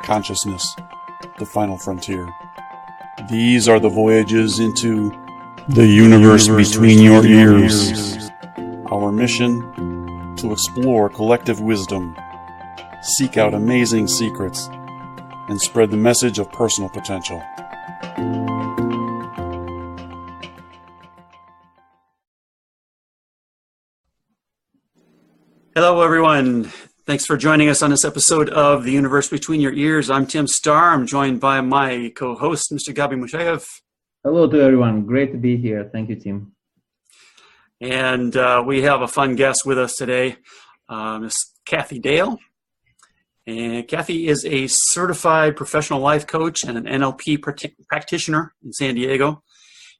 Consciousness, the final frontier. These are the voyages into the universe between your ears. Our mission, to explore collective wisdom, seek out amazing secrets, and spread the message of personal potential. Hello, everyone. Thanks for joining us on this episode of The Universe Between Your Ears. I'm Tim Starr. I'm joined by my co-host, Mr. Gabi Mushayev. Hello to everyone. Great to be here. Thank you, Tim. And we have a fun guest with us today, Miss Kathy Dale. And Kathy is a certified professional life coach and an NLP practitioner in San Diego.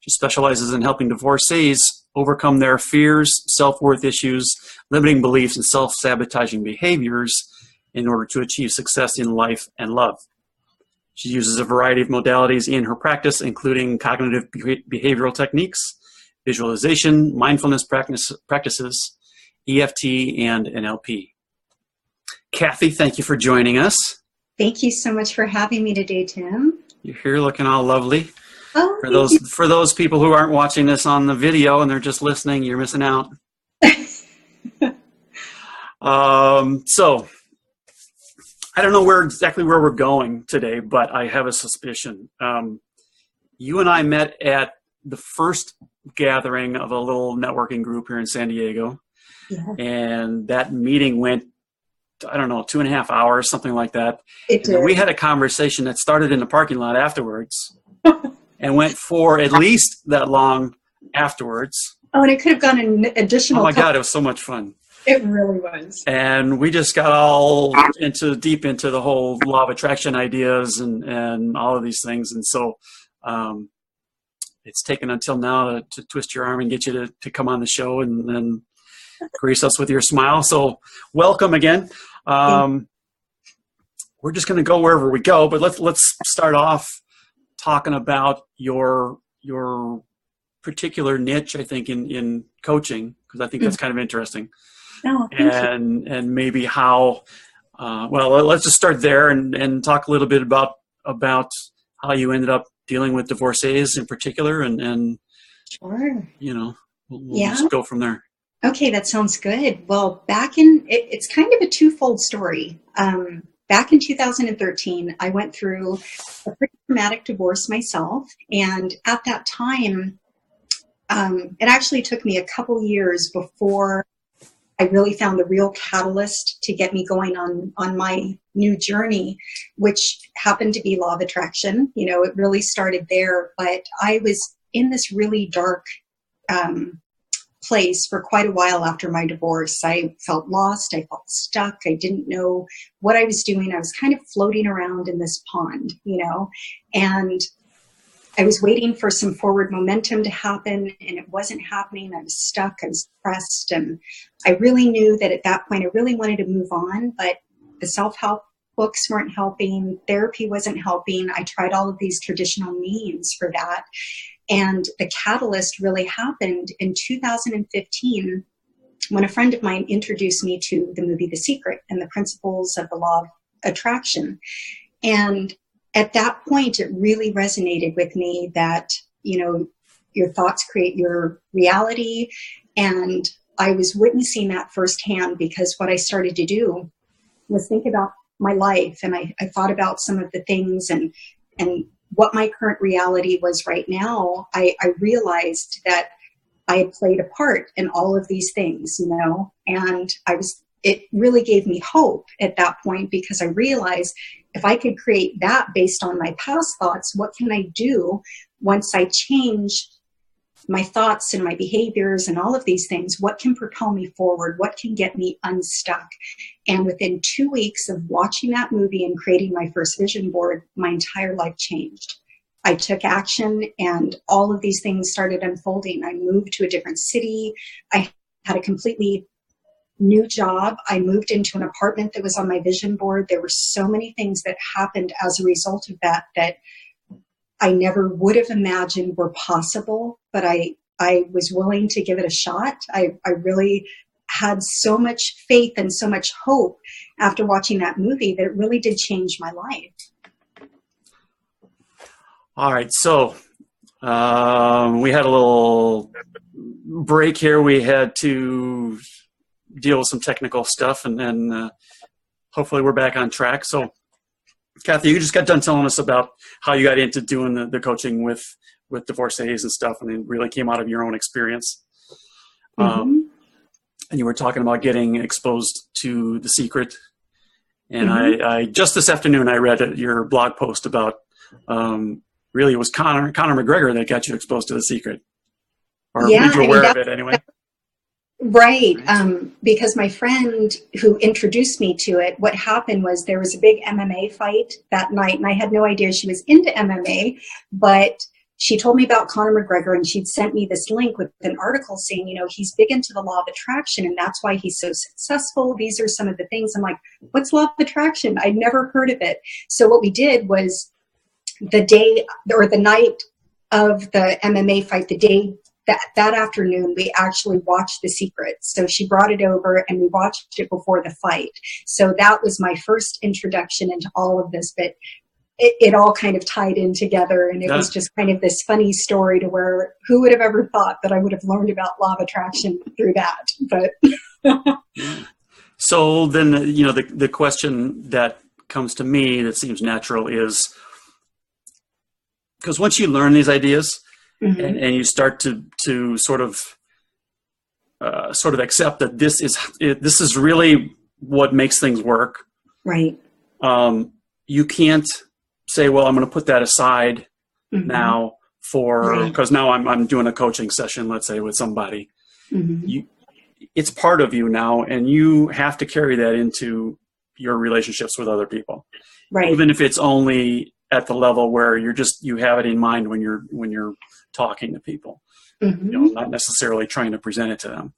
She specializes in helping divorcees overcome their fears, self-worth issues, limiting beliefs, and self-sabotaging behaviors in order to achieve success in life and love. She uses a variety of modalities in her practice, including cognitive behavioral techniques, visualization, mindfulness practices, EFT, and NLP. Kathy, thank you for joining us. Thank you so much for having me today, Tim. You're here looking all lovely. Oh, For those people who aren't watching this on the video and they're just listening, you're missing out. So I don't know exactly where we're going today, but I have a suspicion. You and I met at the first gathering of a little networking group here in San Diego. yeah. And that meeting went, I don't know, 2.5 hours, something like that. It did. And we had a conversation that started in the parking lot afterwards and went for at least that long afterwards. Oh, and it could have gone an additional. Oh my God, it was so much fun. It really was. And we just got all deep into the whole law of attraction ideas and all of these things. And so it's taken until now to twist your arm and get you to come on the show and grace us with your smile. So welcome again. We're just going to go wherever we go, but let's start off talking about your particular niche, I think, in coaching, because I think that's kind of interesting. Oh, thank you. And maybe how, let's just start there and talk a little bit about how you ended up dealing with divorcees in particular, and Sure. we'll just go from there. Okay, that sounds good. Well, it's kind of a twofold story. Back in 2013, I went through a pretty traumatic divorce myself. And at that time, it actually took me a couple years before I really found the real catalyst to get me going on my new journey, which happened to be law of attraction. It really started there, but I was in this really dark place for quite a while after my divorce. I felt lost. I felt stuck. I didn't know what I was doing. I was kind of floating around in this pond, and I was waiting for some forward momentum to happen, and it wasn't happening. I was stuck. I was depressed, and I really knew that at that point I really wanted to move on, but the self-help books weren't helping. Therapy wasn't helping. I tried all of these traditional means for that. And the catalyst really happened in 2015 when a friend of mine introduced me to the movie The Secret and the principles of the law of attraction. And at that point, it really resonated with me that, your thoughts create your reality. And I was witnessing that firsthand, because what I started to do was think about my life. And I thought about some of the things and what my current reality was right now. I realized that I had played a part in all of these things, and it really gave me hope at that point, because I realized if I could create that based on my past thoughts, what can I do once I change my thoughts and my behaviors and all of these things? What can propel me forward? What can get me unstuck? And within 2 weeks of watching that movie and creating my first vision board, my entire life changed. I took action, and all of these things started unfolding. I moved to a different city. I had a completely new job. I moved into an apartment that was on my vision board. There were so many things that happened as a result of that I never would have imagined were possible, but I was willing to give it a shot. I really had so much faith and so much hope after watching that movie that it really did change my life. All right, so we had a little break here. We had to deal with some technical stuff, and then hopefully we're back on track. So, Kathy, you just got done telling us about how you got into doing the coaching with divorcees and stuff, and it really came out of your own experience. And you were talking about getting exposed to The Secret. And I just this afternoon, I read your blog post about really it was Conor McGreggor that got you exposed to The Secret. Or made you aware of it anyway. Right. Because my friend who introduced me to it, what happened was there was a big MMA fight that night, and I had no idea she was into MMA, but she told me about Conor McGregor, and she'd sent me this link with an article saying, he's big into the law of attraction, and that's why he's so successful. These are some of the things. I'm like, what's law of attraction? I'd never heard of it. So what we did was the day or the night of the MMA fight, the day that afternoon, we actually watched The Secret. So she brought it over and we watched it before the fight. So that was my first introduction into all of this, but it all kind of tied in together, and it was just kind of this funny story to where who would have ever thought that I would have learned about law of attraction through that. But so then, the question that comes to me that seems natural is, because once you learn these ideas and you start to sort of accept that this is really what makes things work. Right. You can't say, well, I'm going to put that aside now because now I'm doing a coaching session, let's say, with somebody. It's part of you now, and you have to carry that into your relationships with other people. Right. Even if it's only at the level where you have it in mind when you're talking to people, not necessarily trying to present it to them.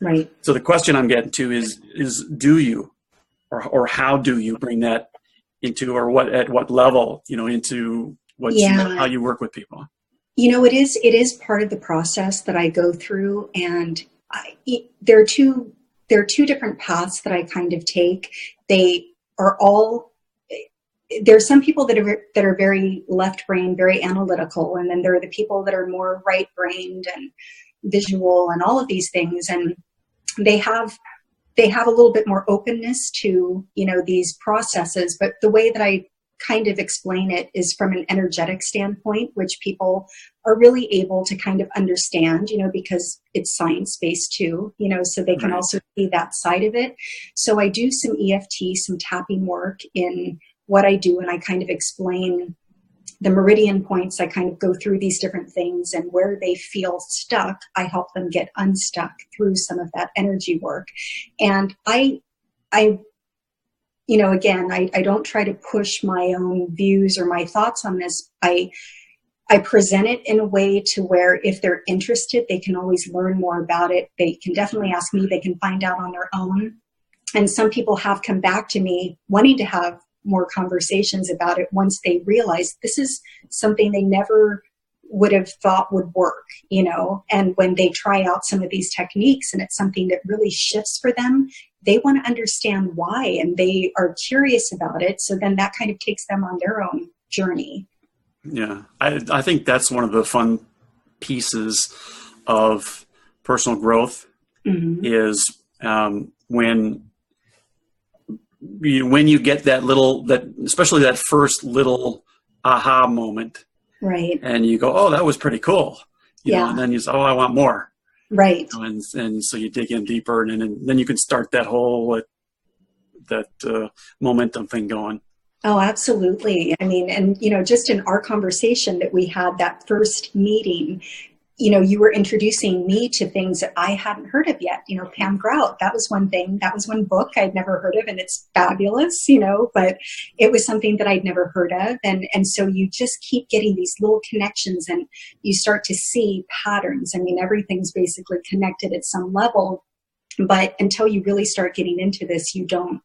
Right. So the question I'm getting to is do you, or how do you bring that into, or at what level, into how you work with people? It is part of the process that I go through, and there are two different paths that I kind of take. They are all, there's some people that are very left brain, very analytical, and then there are the people that are more right brained and visual and all of these things, and they have a little bit more openness to, these processes. But the way that I kind of explain it is from an energetic standpoint, which people are really able to kind of understand, because it's science-based too, so they can also see that side of it. So I do some EFT, some tapping work in what I do, and I kind of explain the meridian points. I kind of go through these different things, and where they feel stuck, I help them get unstuck through some of that energy work. And I don't try to push my own views or my thoughts on this. I present it in a way to where if they're interested, they can always learn more about it. They can definitely ask me. They can find out on their own. And some people have come back to me wanting to have more conversations about it once they realize this is something they never would have thought would work, and when they try out some of these techniques and it's something that really shifts for them, they want to understand why, and they are curious about it. So then that kind of takes them on their own journey. Yeah. I think that's one of the fun pieces of personal growth is when you get especially that first little aha moment, right? And you go, oh, that was pretty cool, and then you say, oh, I want more, right? And so you dig in deeper, and then you can start that whole momentum thing going. Oh, absolutely. I mean, and just in our conversation that we had, that first meeting, you were introducing me to things that I hadn't heard of yet. Pam Grout, that was one thing. That was one book I'd never heard of, and it's fabulous, but it was something that I'd never heard of. And so you just keep getting these little connections, and you start to see patterns. I mean, everything's basically connected at some level, but until you really start getting into this, you don't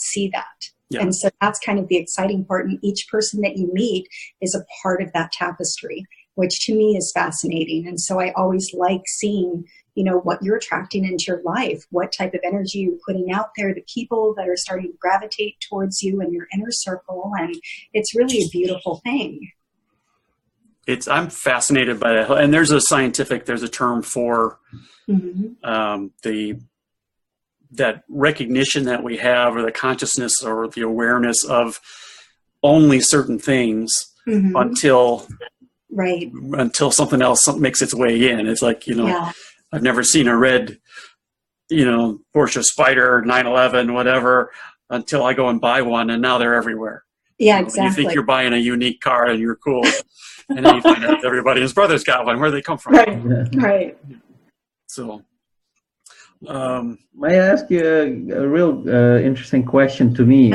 see that. Yeah. And so that's kind of the exciting part. And each person that you meet is a part of that tapestry, which to me is fascinating. And so I always like seeing, what you're attracting into your life, what type of energy you're putting out there, the people that are starting to gravitate towards you in your inner circle. And it's really a beautiful thing. I'm fascinated by that. And there's a term for that recognition that we have, or the consciousness or the awareness of only certain things until something else makes its way in. It's like, I've never seen a red, Porsche Spider, 911, whatever, until I go and buy one, and now they're everywhere. Yeah, exactly. You think you're buying a unique car and you're cool, and then you find out everybody and his brother's got one. Where do they come from? Right. So, may I ask you a real interesting question to me?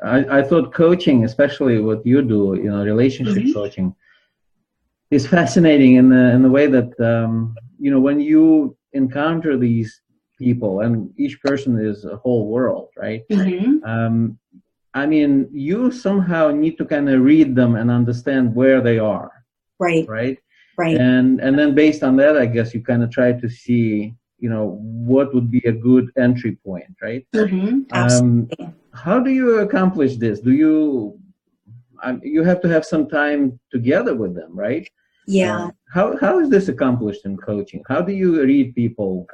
I thought coaching, especially what you do, relationship coaching, is fascinating in the way that, when you encounter these people, and each person is a whole world, right? You somehow need to kind of read them and understand where they are. Right. And then based on that, I guess you kind of try to see, what would be a good entry point, right? Absolutely. How do you accomplish this? Do you have to have some time together with them, right? Yeah. How is this accomplished in coaching? How do you read people?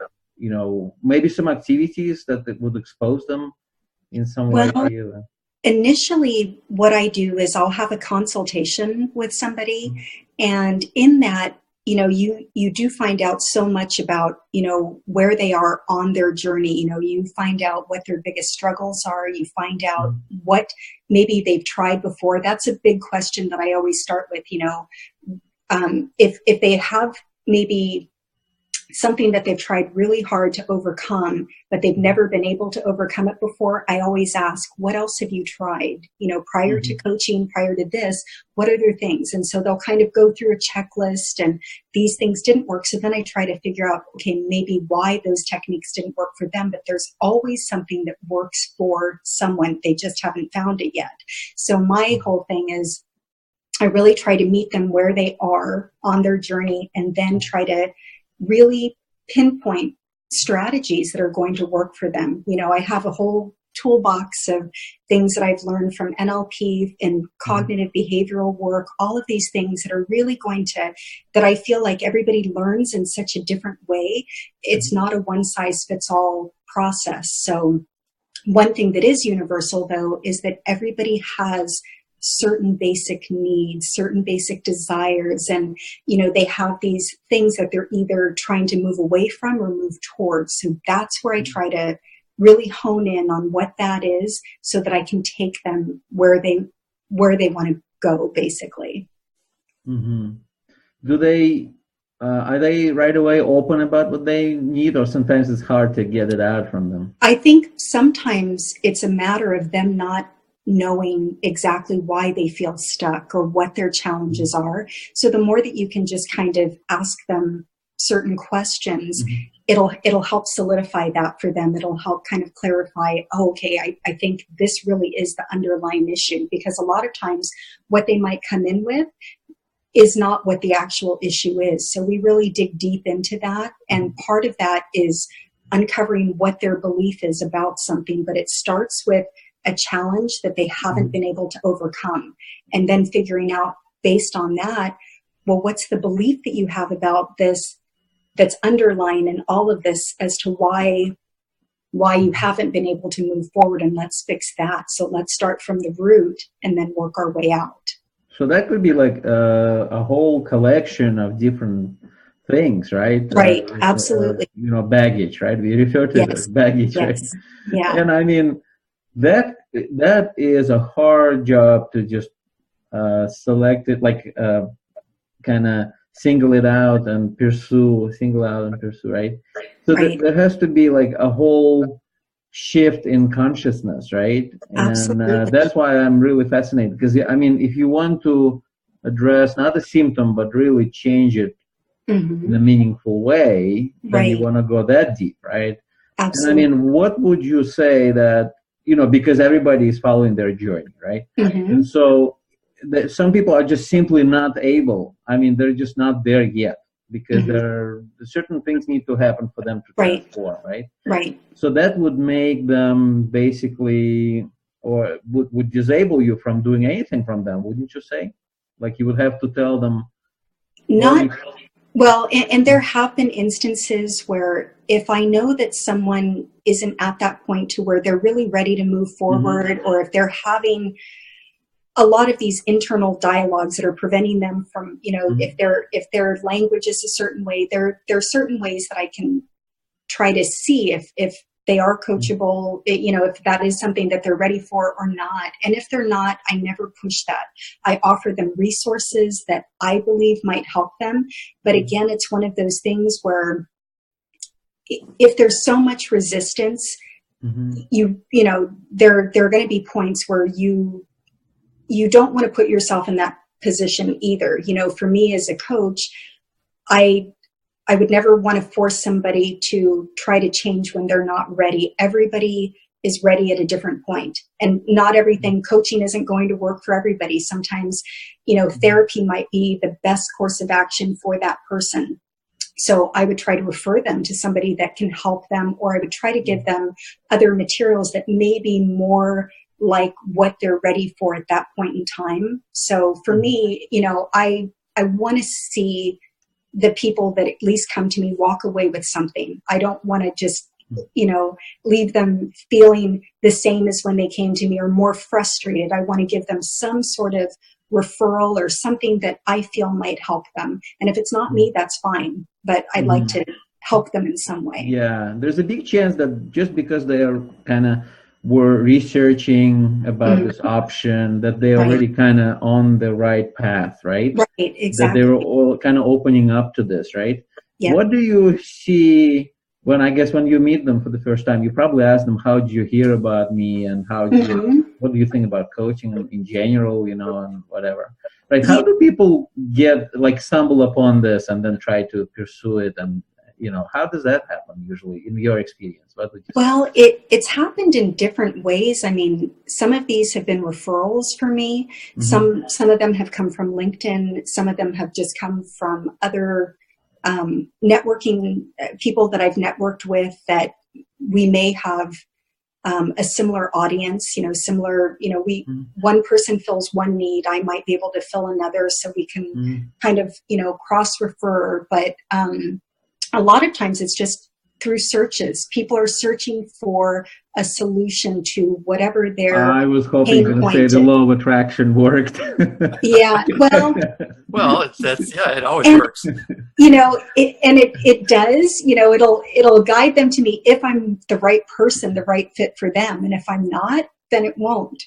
Maybe some activities that would expose them in some way to you? Initially, what I do is I'll have a consultation with somebody, and in that, you do find out so much about, where they are on their journey. You find out what their biggest struggles are. You find out what maybe they've tried before. That's a big question that I always start with, if they have maybe something that they've tried really hard to overcome, but they've never been able to overcome it before, I always ask, what else have you tried? Prior to coaching, prior to this, what other things? And so they'll kind of go through a checklist, and these things didn't work. So then I try to figure out, okay, maybe why those techniques didn't work for them, but there's always something that works for someone. They just haven't found it yet. So my whole thing is I really try to meet them where they are on their journey, and then try to really pinpoint strategies that are going to work for them. I have a whole toolbox of things that I've learned from NLP and cognitive behavioral work, all of these things that are really that I feel like everybody learns in such a different way. It's not a one size fits all process. So one thing that is universal, though, is that everybody has certain basic needs, certain basic desires, and they have these things that they're either trying to move away from or move towards. So that's where I try to really hone in on what that is, so that I can take them where they want to go, basically. Do they are they right away open about what they need, or sometimes it's hard to get it out from them? I think sometimes it's a matter of them not knowing exactly why they feel stuck or what their challenges are. So the more that you can just kind of ask them certain questions, it'll help solidify that for them. It'll help kind of clarify, I think this really is the underlying issue, because a lot of times what they might come in with is not what the actual issue is. So we really dig deep into that. And part of that is uncovering what their belief is about something, but it starts with a challenge that they haven't been able to overcome, and then figuring out based on that, well, what's the belief that you have about this that's underlying in all of this as to why you haven't been able to move forward, and let's fix that. So let's start from the root and then work our way out. So that could be like a whole collection of different things, right? Right, absolutely. Baggage, right? We refer to it as baggage, right? Yeah. And I mean, that is a hard job to just select it, like kind of single out and pursue, right? So there has to be like a whole shift in consciousness, right? And that's why I'm really fascinated, because I mean, if you want to address not a symptom but really change it in a meaningful way, then you want to go that deep, right? Absolutely. And I mean, what would you say that, because everybody is following their journey, right? And so some people are just simply not able. I mean, they're just not there yet. because there are certain things need to happen for them to transform, right? Right. So that would make them basically, or would disable you from doing anything from them, wouldn't you say? Like you would have to tell them. Well, and there have been instances where if I know that someone isn't at that point to where they're really ready to move forward, or if they're having a lot of these internal dialogues that are preventing them from, if their language is a certain way, there are certain ways that I can try to see if they are coachable, if that is something that they're ready for or not. And if they're not, I never push that. I offer them resources that I believe might help them. But again, it's one of those things where if there's so much resistance, there are going to be points where you don't want to put yourself in that position either. For me as a coach, I would never want to force somebody to try to change when they're not ready. Everybody is ready at a different point, and not everything. Coaching isn't going to work for everybody. Sometimes, therapy might be the best course of action for that person. So I would try to refer them to somebody that can help them, or I would try to give them other materials that may be more like what they're ready for at that point in time. So for me, I want to see the people that at least come to me walk away with something. I don't want to just, leave them feeling the same as when they came to me or more frustrated. I want to give them some sort of referral or something that I feel might help them. And if it's not me, that's fine. But I'd like to help them in some way. Yeah, there's a big chance that just because they are were researching about this option, that they're already kind of on the right path, right? Right, exactly. That they're all kind of opening up to this, right? Yeah. What do you see when you meet them for the first time? You probably ask them, how did you hear about me, and what do you think about coaching in general, and whatever. Right? How do people stumble upon this and then try to pursue it, and how does that happen usually in your experience? What would you say? Well, it's happened in different ways. I mean, some of these have been referrals for me. Some of them have come from LinkedIn. Some of them have just come from other networking people that I've networked with, that we may have a similar audience, one person fills one need, I might be able to fill another, so we can kind of, cross refer. But a lot of times it's just through searches. People are searching for a solution to whatever their I was hoping to say the law of attraction worked. Yeah, well, it always works. It does. It'll guide them to me if I'm the right person, the right fit for them, and if I'm not, then it won't.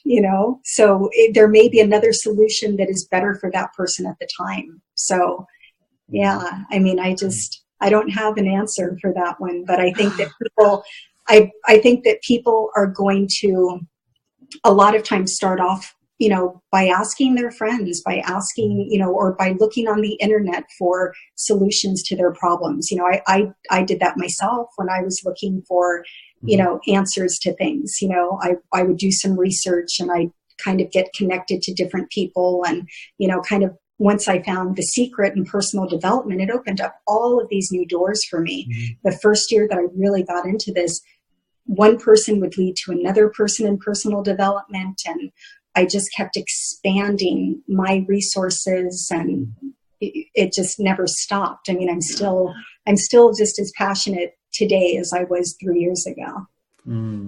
So there may be another solution that is better for that person at the time. So, yeah, I mean, I don't have an answer for that one, but I think that people are going to a lot of times start off, by asking their friends, by asking, or by looking on the internet for solutions to their problems. I did that myself when I was looking for, answers to things. I would do some research, and I kind of get connected to different people, and, once I found The Secret and personal development, it opened up all of these new doors for me. The first year that I really got into this, one person would lead to another person in personal development, and I just kept expanding my resources, and it just never stopped. I mean, I'm still just as passionate today as I was 3 years ago.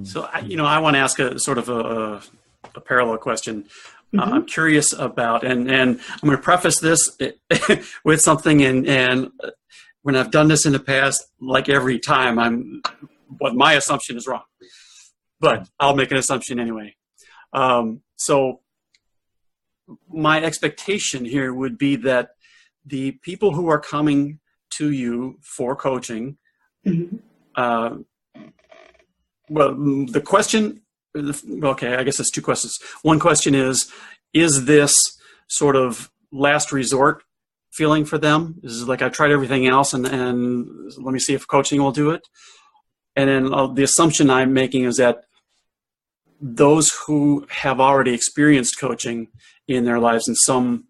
So, I want to ask a sort of a parallel question. I'm curious about, and I'm going to preface this with something, and when I've done this in the past, like every time, my assumption is wrong, but I'll make an assumption anyway. So my expectation here would be that the people who are coming to you for coaching, well, the question, okay, I guess it's two questions. One question is this sort of last resort feeling for them? Is it like, I've tried everything else and let me see if coaching will do it? And then the assumption I'm making is that those who have already experienced coaching in their lives in some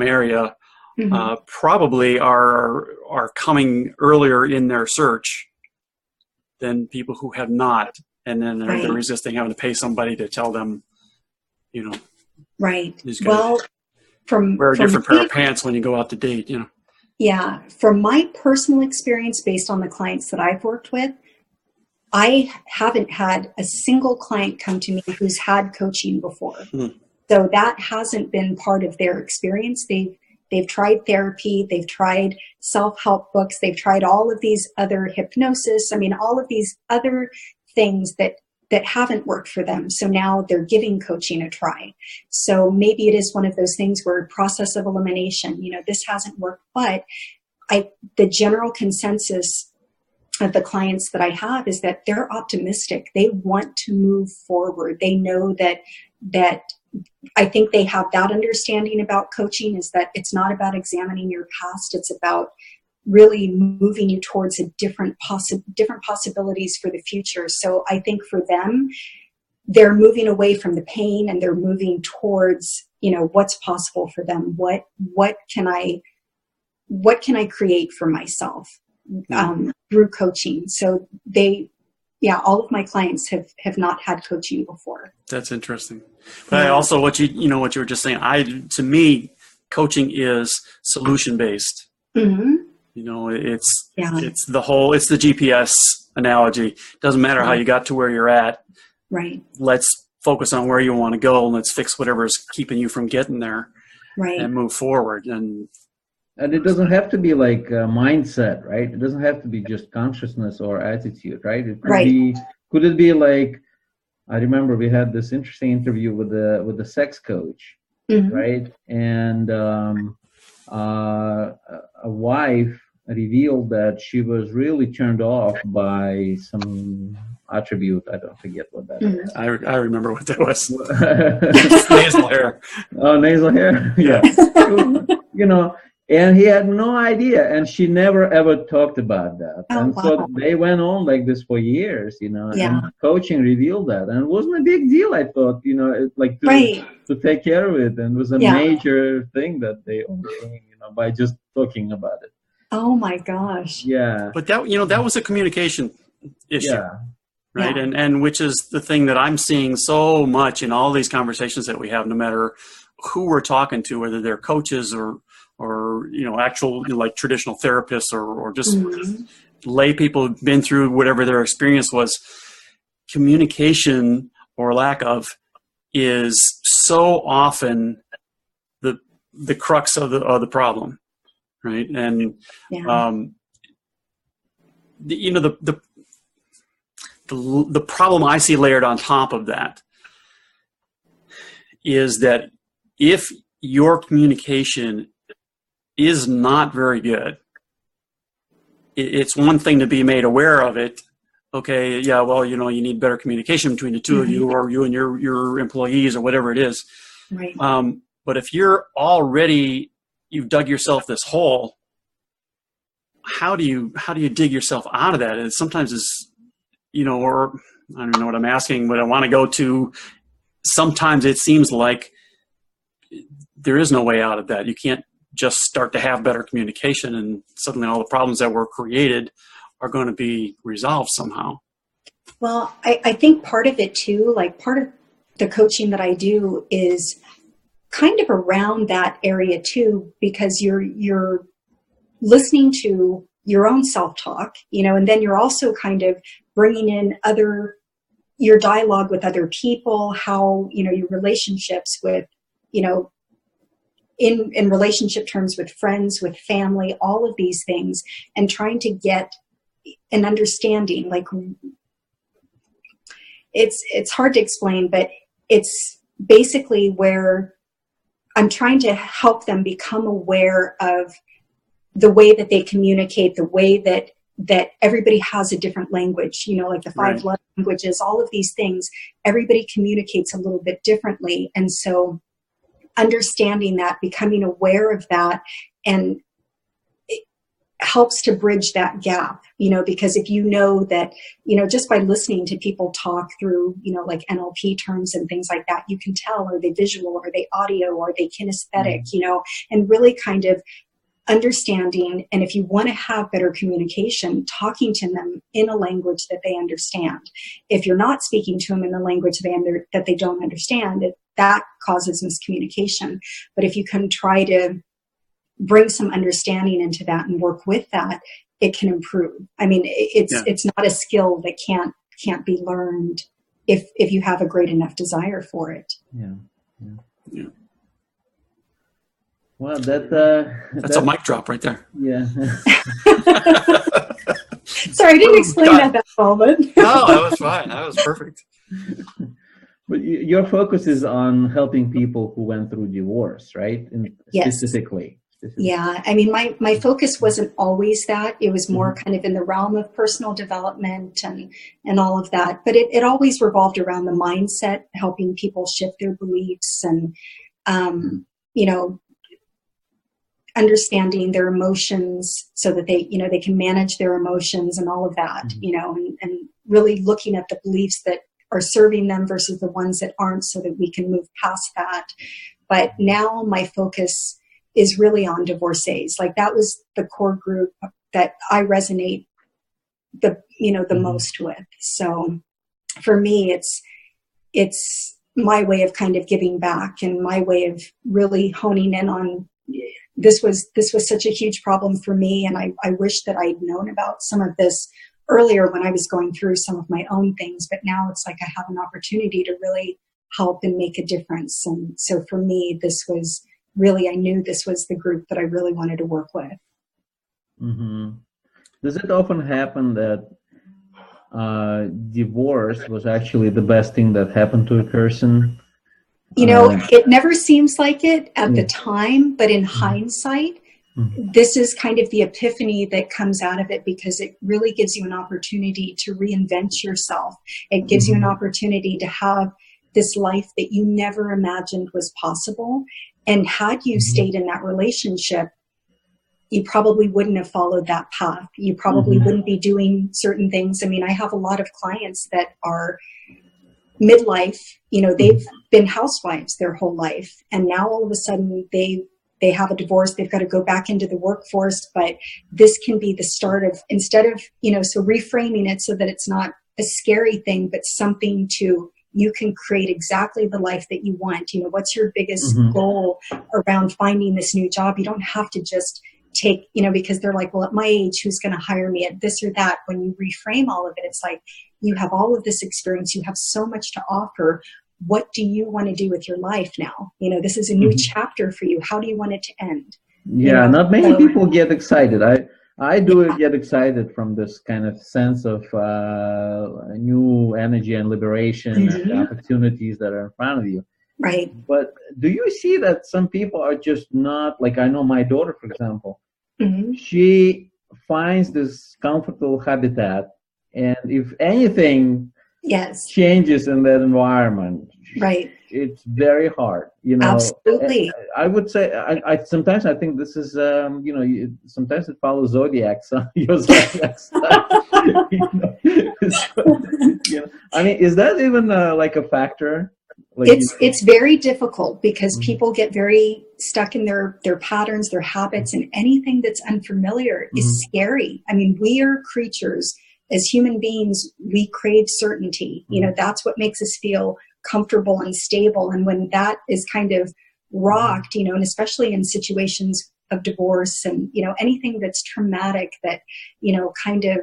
area probably are coming earlier in their search than people who have not, and then they're resisting having to pay somebody to tell them, Right. Well, wear a different pair of pants when you go out to date, Yeah. From my personal experience, based on the clients that I've worked with, I haven't had a single client come to me who's had coaching before. So that hasn't been part of their experience. They've tried therapy, they've tried self-help books, they've tried all of these other hypnosis. I mean, all of these other things that haven't worked for them. So now they're giving coaching a try. So maybe it is one of those things where process of elimination, this hasn't worked, but the general consensus of the clients that I have is that they're optimistic. They want to move forward. They know that I think they have that understanding about coaching, is that it's not about examining your past. It's about really moving you towards a different possibilities for the future. So I think for them, they're moving away from the pain and they're moving towards, what's possible for them. What can I create for myself through coaching? So all of my clients have not had coaching before. That's interesting. But I also, what you were just saying, to me, coaching is solution based. Mm-hmm. It's the GPS analogy. Doesn't matter how you got to where you're at. Right. Let's focus on where you want to go and let's fix whatever's keeping you from getting there. Right. And move forward. And it doesn't have to be like a mindset, right? It doesn't have to be just consciousness or attitude, right? It could be. Could it be like? I remember we had this interesting interview with the sex coach, right? And a wife revealed that she was really turned off by some attribute. I don't forget what that is. I remember what that was. Nasal hair. Oh, nasal hair. Yeah. And he had no idea, and she never ever talked about that. So they went on like this for years, and coaching revealed that. And it wasn't a big deal, I thought, to take care of it. And it was a major thing that they overcame, by just talking about it. Oh my gosh. Yeah. But that was a communication issue. Yeah. Right. Yeah. And which is the thing that I'm seeing so much in all these conversations that we have, no matter who we're talking to, whether they're coaches or actual like traditional therapists or just lay people who've been through whatever their experience was. Communication or lack of is so often the crux of the problem, right? And the problem I see layered on top of that is that if your communication is not very good, it's one thing to be made aware of it. Okay, yeah, well, you need better communication between the two of you, or you and your employees, or whatever it is. Right. But if you've dug yourself this hole, how do you dig yourself out of that? And sometimes it's, or I don't know what I'm asking, but I want to go to, sometimes it seems like there is no way out of that. You can't just start to have better communication and suddenly all the problems that were created are going to be resolved somehow. Well, I think part of it too, like part of the coaching that I do is kind of around that area too, because you're listening to your own self-talk, and then you're also kind of bringing in your dialogue with other people, how, your relationships with, in relationship terms with friends, with family, all of these things, and trying to get an understanding. Like, it's hard to explain, but it's basically where I'm trying to help them become aware of the way that they communicate, the way that everybody has a different language, like the 5 love languages, all of these things, everybody communicates a little bit differently. And so understanding that, becoming aware of that, and it helps to bridge that gap, because if that, just by listening to people talk through, like NLP terms and things like that, you can tell, are they visual, are they audio, are they kinesthetic, and really kind of understanding, and if you want to have better communication, talking to them in a language that they understand. If you're not speaking to them in the language that they don't understand, that causes miscommunication. But if you can try to bring some understanding into that and work with that, it can improve. I mean, it's not a skill that can't be learned if you have a great enough desire for it. Yeah. Well, that's a mic drop right there. Yeah. Sorry, I didn't explain that well, but no, that was fine. That was perfect. But your focus is on helping people who went through divorce, right? Yes. Specifically. Yeah, I mean, my focus wasn't always that. It was more kind of in the realm of personal development and all of that. But it always revolved around the mindset, helping people shift their beliefs and, understanding their emotions so that they can manage their emotions and all of that, and really looking at the beliefs that are serving them versus the ones that aren't, so that we can move past that. But now my focus is really on divorcées. Like, that was the core group that I resonate the most with. So for me, it's my way of kind of giving back, and my way of really honing in on this was such a huge problem for me. And I wish that I'd known about some of this earlier when I was going through some of my own things, but now it's like I have an opportunity to really help and make a difference. And so for me, I knew this was the group that I really wanted to work with. Mm-hmm. Does it often happen that divorce was actually the best thing that happened to a person? It never seems like it at the time, but in hindsight, this is kind of the epiphany that comes out of it, because it really gives you an opportunity to reinvent yourself. It gives you an opportunity to have this life that you never imagined was possible. And had you stayed in that relationship, you probably wouldn't have followed that path. You probably wouldn't be doing certain things. I mean, I have a lot of clients that are midlife, they've been housewives their whole life. And now all of a sudden they have a divorce. They've got to go back into the workforce. But this can be the start of, instead of, so reframing it so that it's not a scary thing, but something you can create exactly the life that you want. What's your biggest goal around finding this new job? You don't have to just take, because they're like, well, at my age, who's going to hire me at this or that? When you reframe all of it, it's like, you have all of this experience. You have so much to offer. What do you want to do with your life now? This is a new chapter for you. How do you want it to end? Yeah, not many people get excited. I do get excited from this kind of sense of new energy and liberation and the opportunities that are in front of you. Right. But do you see that some people are just not, like, I know my daughter, for example, she finds this comfortable habitat, and if anything changes in that environment, right, it's very hard, Absolutely. I would say, I sometimes I think this is, sometimes it follows zodiac sign, your zodiac sign. I mean, is that even like a factor? Like, it's very difficult, because people get very stuck in their patterns, their habits, and anything that's unfamiliar is scary. I mean, we are creatures. As human beings, we crave certainty. That's what makes us feel comfortable and stable. And when that is kind of rocked, and especially in situations of divorce and, anything that's traumatic that, kind of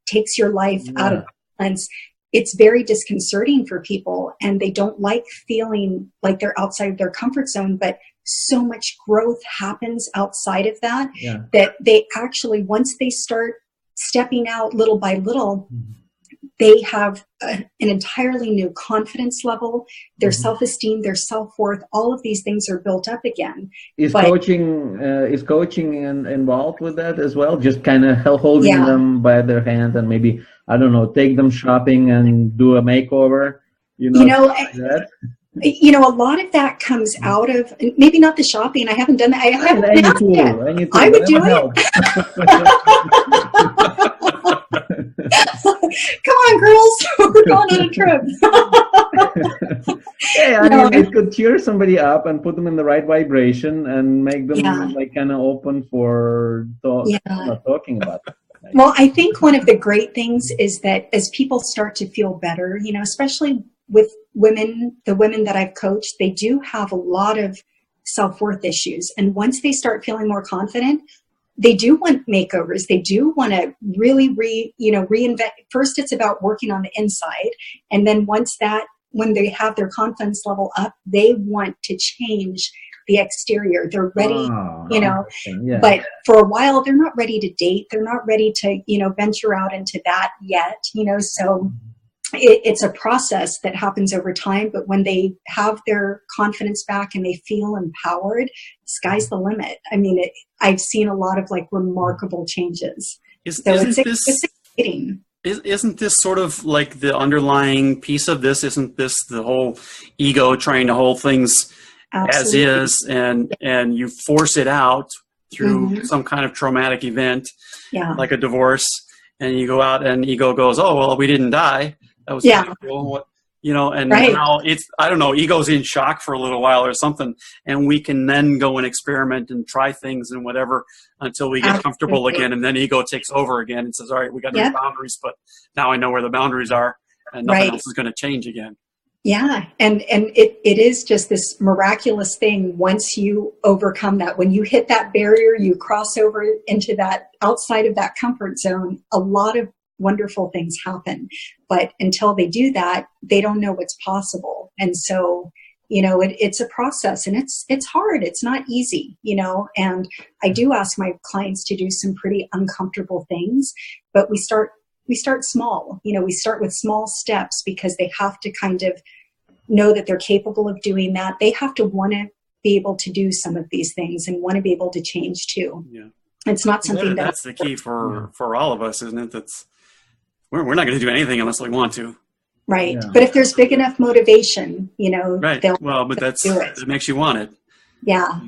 takes your life out of balance, it's very disconcerting for people, and they don't like feeling like they're outside of their comfort zone. But so much growth happens outside of that, that they actually, once they start stepping out little by little, they have an entirely new confidence level, their self-esteem, their self-worth, all of these things are built up again. Is coaching involved with that as well? Just kind of holding them by their hand and maybe, I don't know, take them shopping and do a makeover, like that? A lot of that comes out of, maybe not the shopping. I haven't done that. I haven't done that yet. I would do it. Come on, girls. We're going on a trip. Yeah, I mean, it could cheer somebody up and put them in the right vibration and make them like kind of open for talking about it. Right? Well, I think one of the great things is that as people start to feel better, you know, especially with women, the women that I've coached, they do have a lot of self-worth issues. And once they start feeling more confident, they do want makeovers. They do want to really reinvent. First, it's about working on the inside. And then when they have their confidence level up, they want to change the exterior. They're ready, but for a while, they're not ready to date. They're not ready to, venture out into that yet, so it's a process that happens over time. But when they have their confidence back and they feel empowered, sky's the limit. I mean, I've seen a lot of like remarkable changes. It's exciting. Isn't this sort of like the underlying piece of this? Isn't this the whole ego trying to hold things Absolutely. As is, and you force it out through some kind of traumatic event, like a divorce, and you go out and ego goes, oh, well, we didn't die. That was cool. And now it's, I don't know, ego's in shock for a little while or something, and we can then go and experiment and try things and whatever until we get comfortable again, and then ego takes over again and says, all right, we got new boundaries, but now I know where the boundaries are, and nothing else is going to change again. Yeah, and it is just this miraculous thing once you overcome that. When you hit that barrier, you cross over into that outside of that comfort zone, a lot of wonderful things happen. But until they do that, they don't know what's possible. And so, it's a process, and it's hard. It's not easy, and I do ask my clients to do some pretty uncomfortable things, but we start small. We start with small steps because they have to kind of know that they're capable of doing that. They have to want to be able to do some of these things and want to be able to change too. Yeah. It's not something that's the key for all of us, isn't it? That's we're not going to do anything unless we want to. Right. Yeah. But if there's big enough motivation, right. Well, but it makes you want it. Yeah.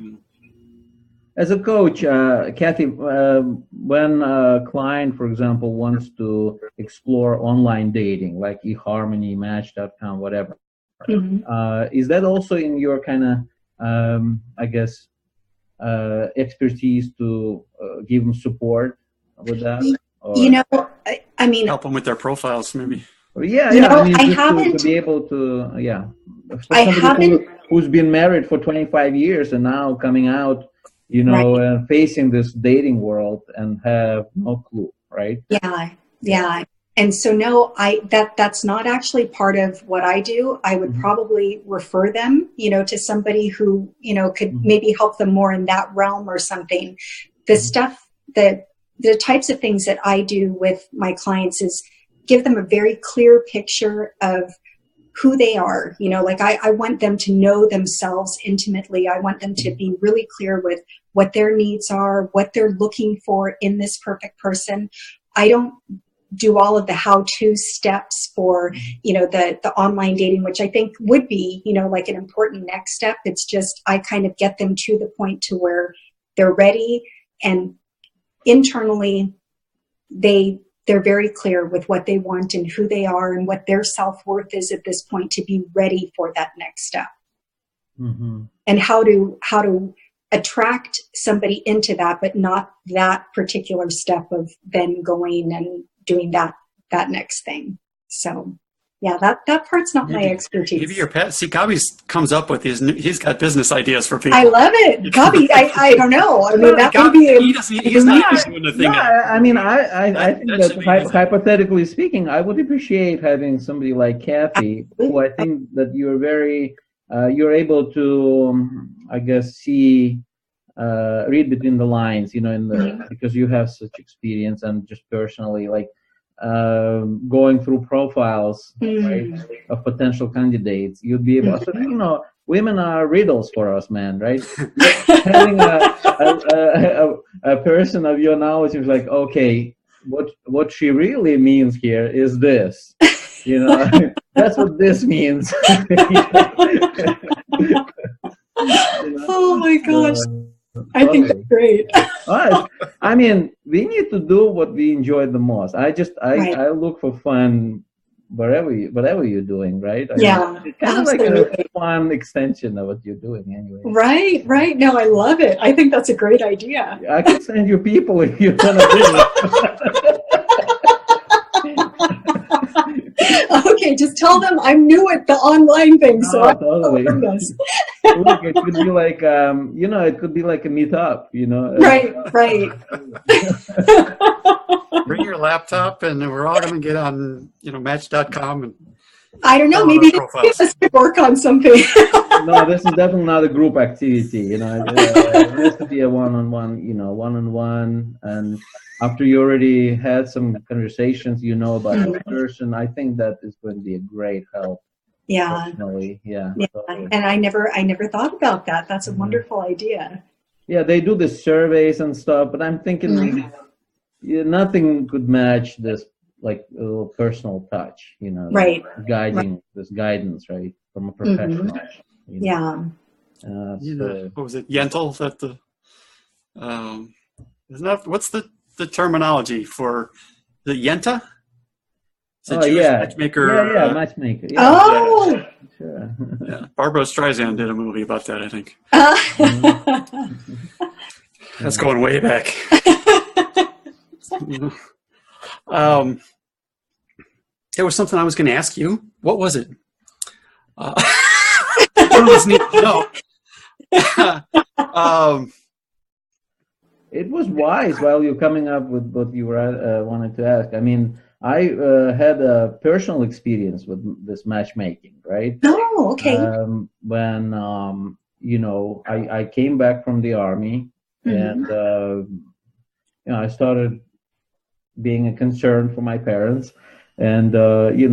As a coach, Kathy, when a client, for example, wants to explore online dating, like eHarmony, Match.com, whatever, is that also in your kind of, expertise to give them support with that? Or? I mean, help them with their profiles, maybe. I haven't to be able to, who's been married for 25 years and now coming out, facing this dating world and have no clue, right? Yeah. And so no, that's not actually part of what I do. I would probably refer them, to somebody who, could maybe help them more in that realm or something. The stuff the types of things that I do with my clients is give them a very clear picture of who they are. I want them to know themselves intimately. I want them to be really clear with what their needs are, what they're looking for in this perfect person. I don't do all of the how-to steps for, the online dating, which I think would be, like an important next step. It's just, I kind of get them to the point to where they're ready, and internally they're very clear with what they want and who they are and what their self-worth is at this point to be ready for that next step. And how to attract somebody into that, but not that particular step of then going and doing that next thing. So yeah, that part's not my expertise. Maybe your pet. See, Gabi comes up with he's got business ideas for people. I love it. Gabi, I don't know. I mean, that would be he's not doing the thing. I mean, I think that hypothetically speaking, I would appreciate having somebody like Kathy, who I think that you're able to, see, read between the lines, because you have such experience and just personally, like, going through profiles right, of potential candidates, you'd be able to, women are riddles for us, man, right? Having a person of your knowledge is like, okay, what she really means here is this, that's what this means. Oh my gosh. I think that's great. I mean, we need to do what we enjoy the most. I look for fun whatever you're doing, right? It's kind of like a fun extension of what you're doing anyway. Right. No, I love it. I think that's a great idea. I can send you people if you want to do it. Okay, just tell them I'm new at the online thing, so totally. Look, it could be like it could be like a meetup, Right. Bring your laptop, and we're all going to get on, Match.com and. I don't know. Maybe let's work on something. No, this is definitely not a group activity. It has to be a one-on-one, and after you already had some conversations, about the person, I think that is going to be a great help. Yeah. Personally. Yeah. Totally. And I never thought about that. That's a wonderful idea. Yeah, they do the surveys and stuff, but I'm thinking nothing could match this, like a little personal touch, right? This guidance, right, from a professional. Yeah. What was it, Yentl? That the isn't that what's the terminology for the Yenta? Matchmaker. Yeah, matchmaker. Yeah. Oh. Yeah. Sure. Yeah, Barbara Streisand did a movie about that, I think. That's going way back. There was something I was going to ask you. What was it? Journalists need to know. It was wise while you're coming up with what you were wanted to ask. I mean, I had a personal experience with this matchmaking, right? Oh, okay. When I came back from the army, and I started being a concern for my parents, and it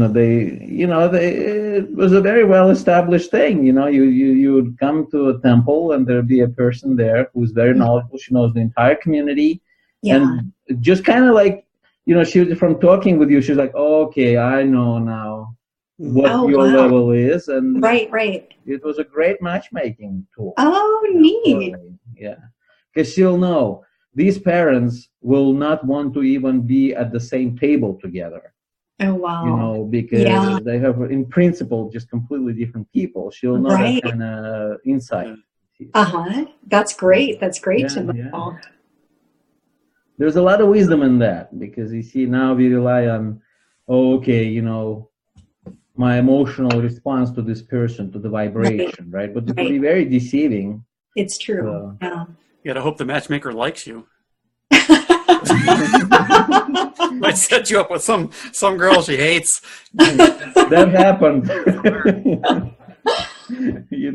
was a very well established thing. You would come to a temple, and there'd be a person there who's very knowledgeable. She knows the entire community, and just kind of like, she was, from talking with you, she's like, oh, okay, I know now what your level is, and right. It was a great matchmaking tool. Oh, neat. Yeah, because she'll know these parents will not want to even be at the same table together. Oh, wow. Because they have, in principle, just completely different people. She'll know that kind of insight. That's great. That's great to know. Yeah. There's a lot of wisdom in that, because you see, now we rely on, my emotional response to this person, to the vibration, right? But it can be very deceiving. It's true. You gotta hope the matchmaker likes you. Might set you up with some girl she hates. That happened. You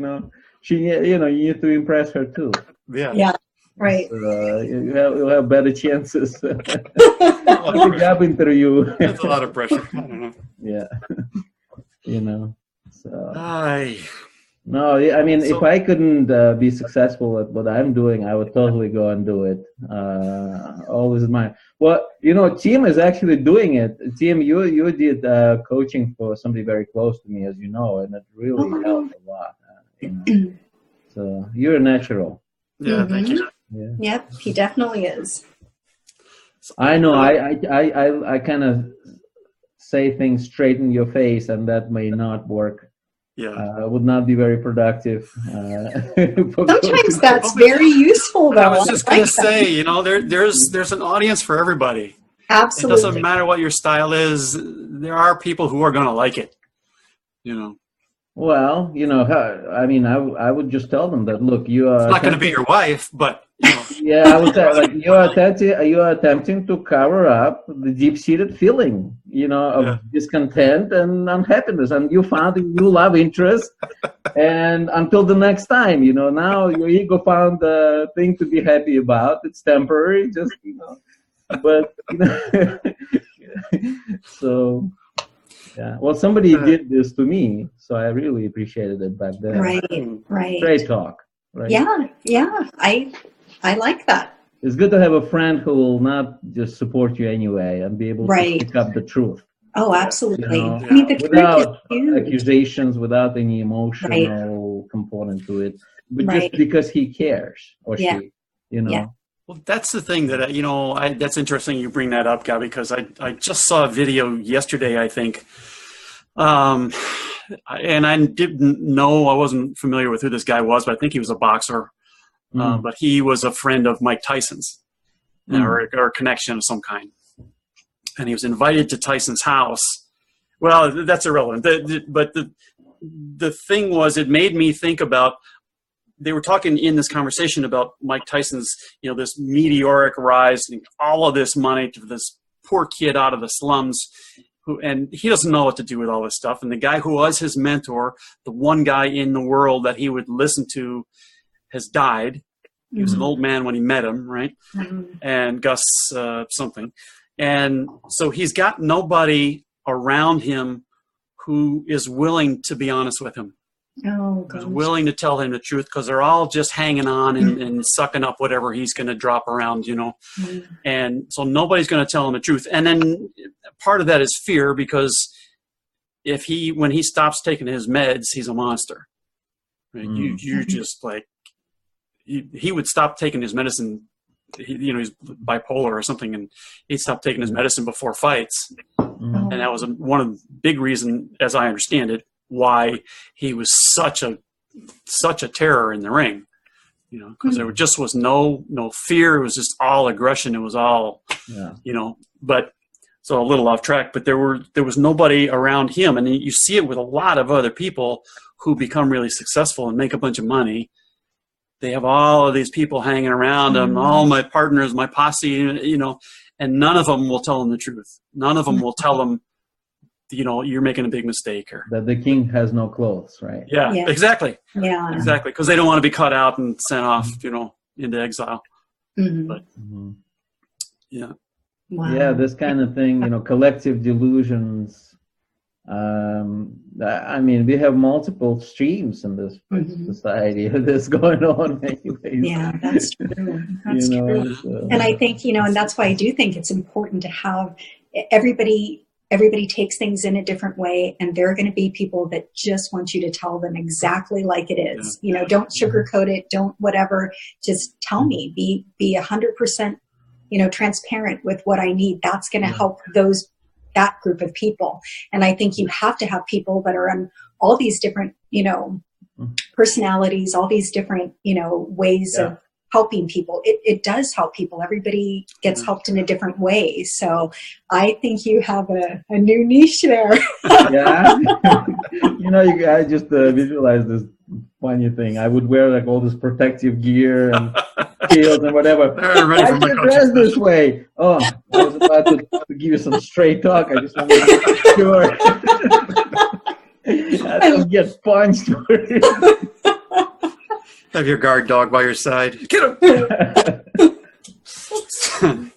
need to impress her too. Yeah. Right. So, you'll have better chances. The job interview. That's a lot of pressure. I don't know. Yeah. So. No, I mean, if I couldn't be successful at what I'm doing, I would totally go and do it. Always admire. Well, Tim is actually doing it. Tim, you did coaching for somebody very close to me, as you know, and it really helped a lot. So you're a natural. Yeah, thank you. Yeah. Yep, he definitely is. I know. I kind of say things straight in your face, and that may not work. Yeah, would not be very productive. Sometimes that's very useful, though. I was just going to say, there's an audience for everybody. Absolutely. It doesn't matter what your style is. There are people who are going to like it. Well, I mean, I would just tell them that, look, you are. It's not going to be your wife, but. Yeah, I would say, like, you are attempting to cover up the deep-seated feeling, of discontent and unhappiness, and you found a new love interest, and until the next time, now your ego found the thing to be happy about. It's temporary, just but so. Yeah. Well, somebody did this to me, so I really appreciated it back then. Right. Great talk. Right. Yeah. I like that. It's good to have a friend who will not just support you anyway and be able to pick up the truth. Oh, absolutely. I mean, the without accusations, without any emotional component to it, but just because he cares or she, Yeah. Well, that's the thing that, that's interesting you bring that up, Guy, because I just saw a video yesterday, I think, And I didn't know, I wasn't familiar with who this guy was, but I think he was a boxer. But he was a friend of Mike Tyson's, or a connection of some kind. And he was invited to Tyson's house. Well, that's irrelevant. But the thing was, it made me think about, they were talking in this conversation about Mike Tyson's, this meteoric rise and all of this money to this poor kid out of the slums, and he doesn't know what to do with all this stuff. And the guy who was his mentor, the one guy in the world that he would listen to, has died. He was an old man when he met him, right? And Gus something. And so he's got nobody around him who is willing to be honest with him. Oh, gosh. Who's willing to tell him the truth, because they're all just hanging on and sucking up whatever he's going to drop around, And so nobody's going to tell him the truth. And then part of that is fear, because when he stops taking his meds, he's a monster. Right? You're just like, he would stop taking his medicine. He's bipolar or something, and he'd stop taking his medicine before fights. And that was one of the big reasons, as I understand it, why he was such a terror in the ring. Because there just was no fear. It was just all aggression. It was all, but so a little off track, but there was nobody around him. And you see it with a lot of other people who become really successful and make a bunch of money. They have all of these people hanging around them, all my partners, my posse, and none of them will tell them the truth. None of them will tell them, you're making a big mistake, or that the king has no clothes, right? Yeah. Exactly. Yeah, exactly. Because they don't want to be cut out and sent off, into exile. But yeah, wow. Yeah, this kind of thing, collective delusions. We have multiple streams in this society. This going on anyways. Yeah, that's true. That's true. So. And I think, and that's why I do think it's important to have everybody takes things in a different way, and there are going to be people that just want you to tell them exactly like it is. Don't sugarcoat it, don't whatever, just tell me, be 100%, transparent with what I need. That's going to help that group of people. And I think you have to have people that are on all these different, personalities, all these different, ways of helping people. It does help people. Everybody gets helped in a different way. So I think you have a new niche there. Yeah. I just visualize this funny thing. I would wear like all this protective gear and shields and whatever. I should dress this way. Oh, I was about to give you some straight talk. I just want to make sure I don't get punched for it. Have your guard dog by your side. Get him.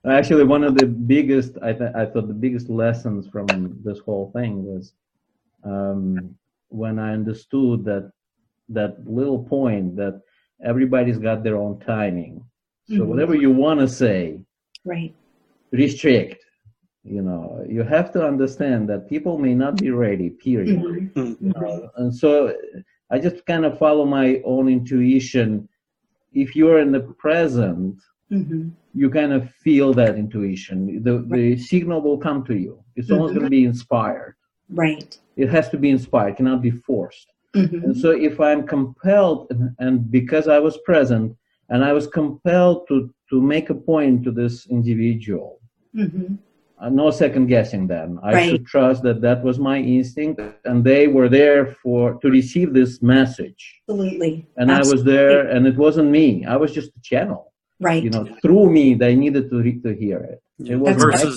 Actually, one of the biggest, I thought the biggest lessons from this whole thing was when I understood that little point that everybody's got their own timing. So whatever you want to say, right, restrict. You have to understand that people may not be ready, period. And so I just kind of follow my own intuition. If you're in the present, you kind of feel that intuition. The signal will come to you. It's almost going to be inspired. Right. It has to be inspired, cannot be forced. And so if I'm compelled, and because I was present, and I was compelled to make a point to this individual, no second guessing them. I should trust that was my instinct, and they were there to receive this message. Absolutely. And I was there, and it wasn't me. I was just a channel. Right. Through me, they needed to hear it. It wasn't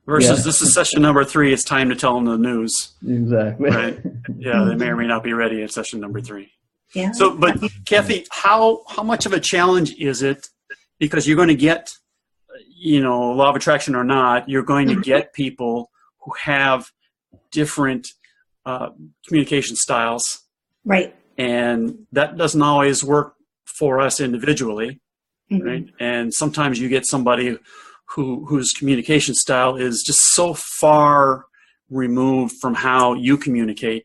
versus this is session number 3. It's time to tell them the news. Exactly. Right. Yeah, they may or may not be ready at session number 3. Yeah. So, but Kathy, how much of a challenge is it? Because you're going to get, law of attraction or not, you're going to get people who have different communication styles. Right. And that doesn't always work for us individually. Right. And sometimes you get somebody whose communication style is just so far removed from how you communicate.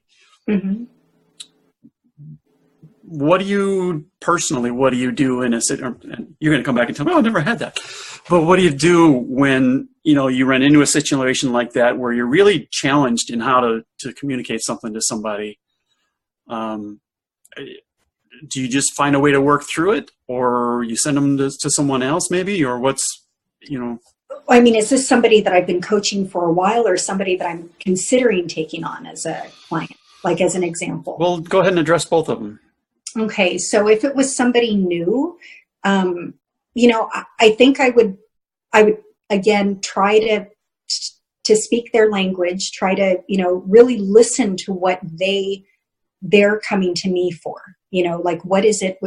what do you do in a situation? You're going to come back and tell me, oh, I never had that. But what do you do when, you run into a situation like that where you're really challenged in how to communicate something to somebody? Do you just find a way to work through it, or you send them to someone else maybe, or what's, I mean, is this somebody that I've been coaching for a while, or somebody that I'm considering taking on as a client, like as an example? Well, go ahead and address both of them. Okay. So if it was somebody new, I think I would again, try to speak their language, try to, really listen to what they're coming to me for, like, what is it,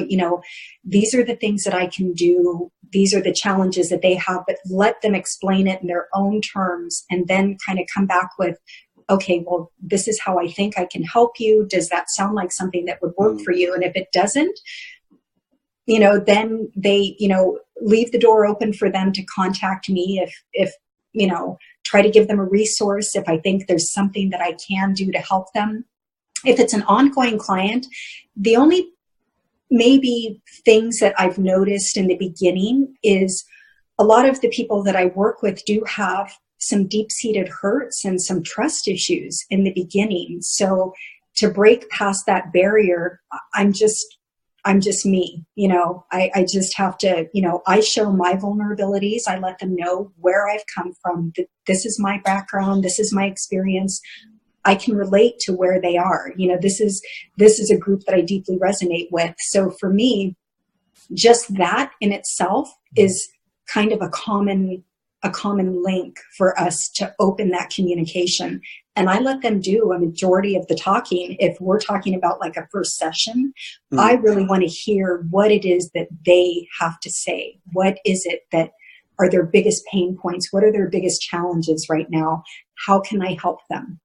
these are the things that I can do. These are the challenges that they have, but let them explain it in their own terms, and then kind of come back with, okay, well, this is how I think I can help you. Does that sound like something that would work for you? And if it doesn't, then they, leave the door open for them to contact me if try to give them a resource if I think there's something that I can do to help them. If it's an ongoing client, the only maybe things that I've noticed in the beginning is a lot of the people that I work with do have some deep-seated hurts and some trust issues in the beginning. So to break past that barrier, I'm just me, I just have to, I show my vulnerabilities. I let them know where I've come from. This is my background. This is my experience. I can relate to where they are. This is a group that I deeply resonate with. So for me, just that in itself is kind of a common link for us to open that communication. And I let them do a majority of the talking. If we're talking about like a first session, I really want to hear what it is that they have to say. What is it that are their biggest pain points? What are their biggest challenges right now? How can I help them?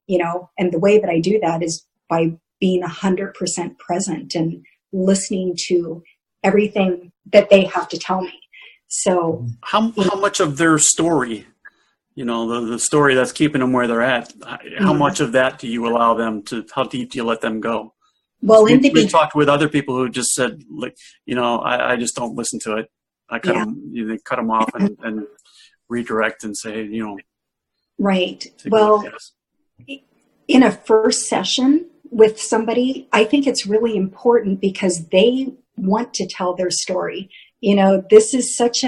And the way that I do that is by being 100% present and listening to everything that they have to tell me. So how much of their story, the story that's keeping them where they're at, how much of that do you allow them to, how deep do you let them go? Well, we've talked with other people who just said, like, I just don't listen to it. I cut them, they cut them off and redirect and say, right. Well, in a first session with somebody, I think it's really important because they want to tell their story. This is such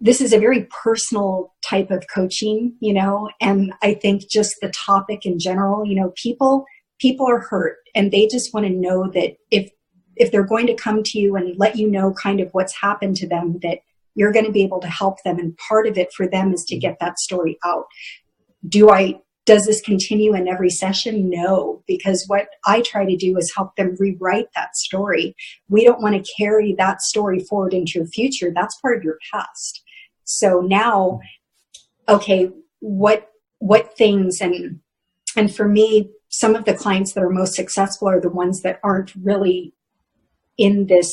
this is a very personal type of coaching, and I think just the topic in general, people are hurt, and they just want to know that if they're going to come to you and let you know kind of what's happened to them, that you're going to be able to help them. And part of it for them is to get that story out. Does this continue in every session? No, because what I try to do is help them rewrite that story. We don't want to carry that story forward into your future. That's part of your past. So now, okay, what things, and for me, some of the clients that are most successful are the ones that aren't really in the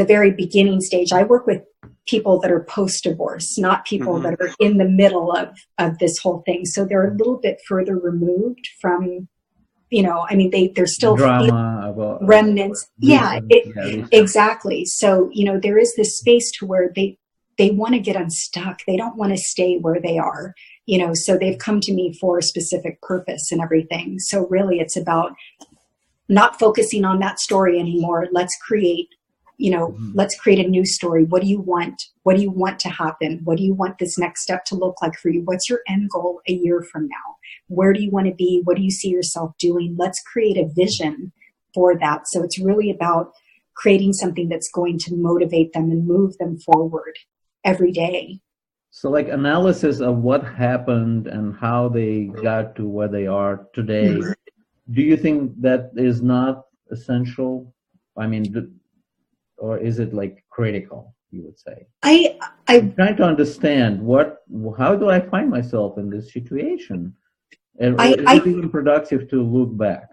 very beginning stage. I work with people that are post-divorce, not people that are in the middle of this whole thing. So they're a little bit further removed from, they're still drama about remnants. Exactly. So, there is this space to where they want to get unstuck. They don't want to stay where they are, so they've come to me for a specific purpose and everything. So really it's about not focusing on that story anymore. Let's create a new story. What do you want? What do you want to happen? What do you want this next step to look like for you? What's your end goal a year from now? Where do you want to be? What do you see yourself doing? Let's create a vision for that. So it's really about creating something that's going to motivate them and move them forward every day. So like analysis of what happened and how they got to where they are today. Do you think that is not essential? Or is it like critical, you would say? I'm trying to understand how do I find myself in this situation? And is it even productive to look back?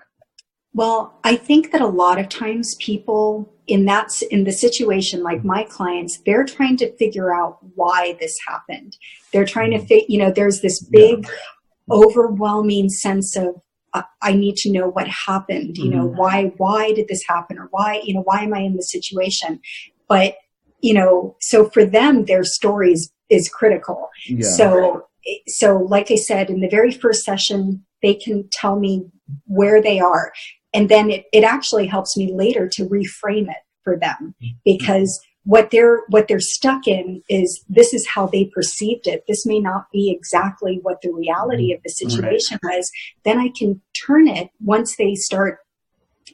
Well, I think that a lot of times people in the situation, like my clients, they're trying to figure out why this happened. They're trying to there's this big overwhelming sense of I need to know what happened, you know, why did this happen, or why am I in this situation? But, you know, so for them, their stories is critical. Yeah. So like I said, in the very first session, they can tell me where they are. And then it actually helps me later to reframe it for them, because what they're stuck in is, this is how they perceived it. This may not be exactly what the reality of the situation was. Then I can turn it, once they start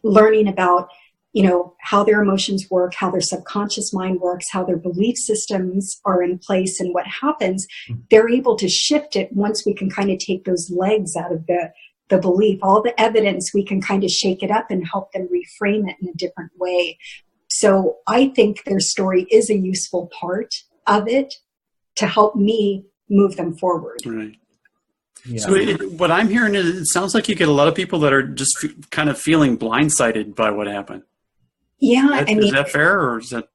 learning about, you know, how their emotions work, how their subconscious mind works, how their belief systems are in place, and what happens, they're able to shift it once we can kind of take those legs out of the belief, all the evidence, we can kind of shake it up and help them reframe it in a different way. So I think their story is a useful part of it to help me move them forward. Right. Yeah. So what I'm hearing is, it sounds like you get a lot of people that are just kind of feeling blindsided by what happened. Yeah. Is that fair, or is that?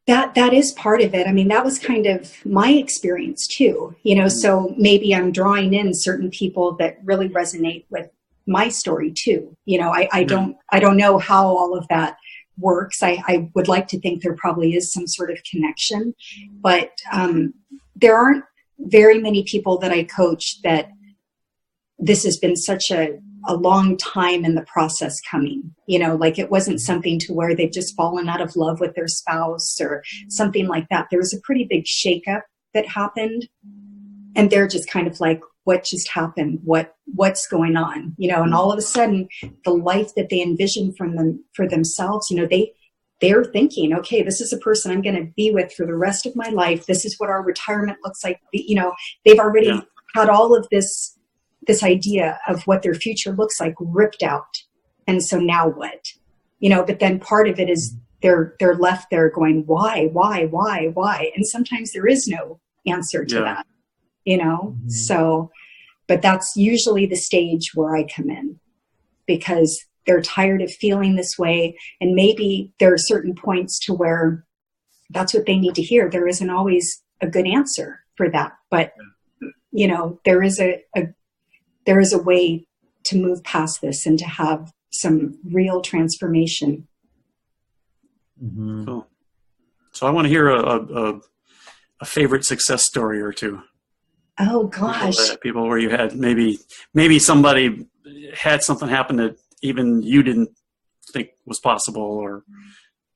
That is part of it. I mean, that was kind of my experience too, you know, so maybe I'm drawing in certain people that really resonate with my story too. You know, I don't know how all of that works. I would like to think there probably is some sort of connection, but there aren't very many people that I coach that this has been such a long time in the process coming, you know, like it wasn't something to where they've just fallen out of love with their spouse or something like that. There was a pretty big shakeup that happened, and they're just kind of like, what just happened? What's going on? You know, and all of a sudden the life that they envisioned for themselves, you know, they're thinking, okay, this is a person I'm going to be with for the rest of my life. This is what our retirement looks like. You know, they've already had all of this idea of what their future looks like ripped out. And so now what? You know, but then part of it is they're left there going, why? And sometimes there is no answer to that, you know? So, but that's usually the stage where I come in, because they're tired of feeling this way. And maybe there are certain points to where that's what they need to hear. There isn't always a good answer for that, but you know, there is a way to move past this and to have some real transformation. Cool. So I want to hear a favorite success story or two. Oh gosh. People where you had maybe somebody had something happen that even you didn't think was possible, or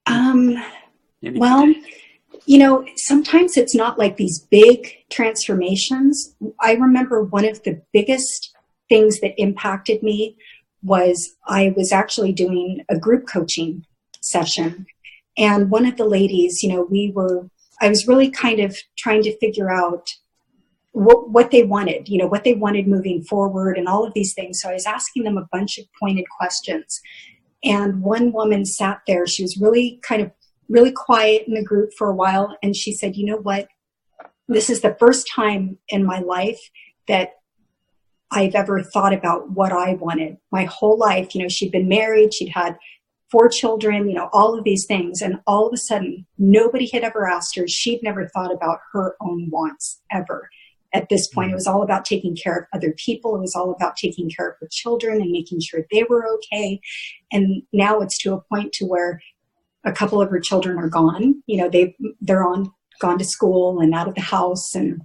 well, you know, sometimes it's not like these big transformations. I remember one of the biggest things that impacted me was I was actually doing a group coaching session. And one of the ladies, you know, I was really kind of trying to figure out what they wanted, you know, what they wanted moving forward and all of these things. So I was asking them a bunch of pointed questions. And one woman sat there, she was really quiet in the group for a while. And she said, you know what, this is the first time in my life that I've ever thought about what I wanted. My whole life, you know, she'd been married, she'd had 4 children, you know, all of these things. And all of a sudden, nobody had ever asked her. She'd never thought about her own wants ever. At this point, it was all about taking care of other people. It was all about taking care of her children and making sure they were okay. And now it's to a point to where a couple of her children are gone. You know, they're gone to school and out of the house. And